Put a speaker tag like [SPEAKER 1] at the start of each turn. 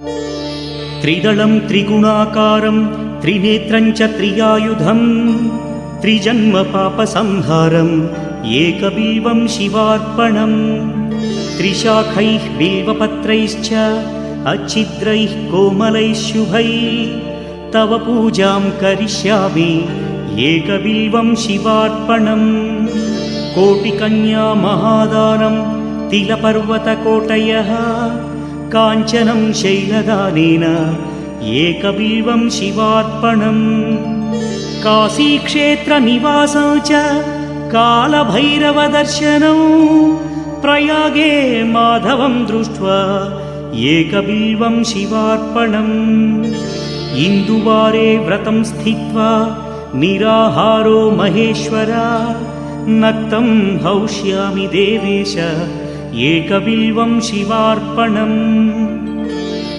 [SPEAKER 1] त्रिदलं त्रिगुणाकारं त्रिनेत्रं च त्रियायुधं त्रिजन्म पापसंहारम् एकबिल्वं शिवार्पणम् त्रिशाखैः बिल्वपत्रैश्च अच्छिद्रैः कोमलैः शुभैः तव पूजां करिष्यामि एकबिल्वं शिवार्पणम् कोटिकन्या महादानं तिलपर्वतकोटयः काञ्चनं शैलदानेन एकबिल्वं शिवार्पणम् काशीक्षेत्रनिवासं च कालभैरवदर्शनं प्रयागे माधवं दृष्ट्वा एकबिल्वं शिवार्पणम् इन्दुवारे व्रतं स्थित्वा निराहारो महेश्वरा नक्तं हौष्यामि देवेश एकबिल्वं शिवार्पणम्।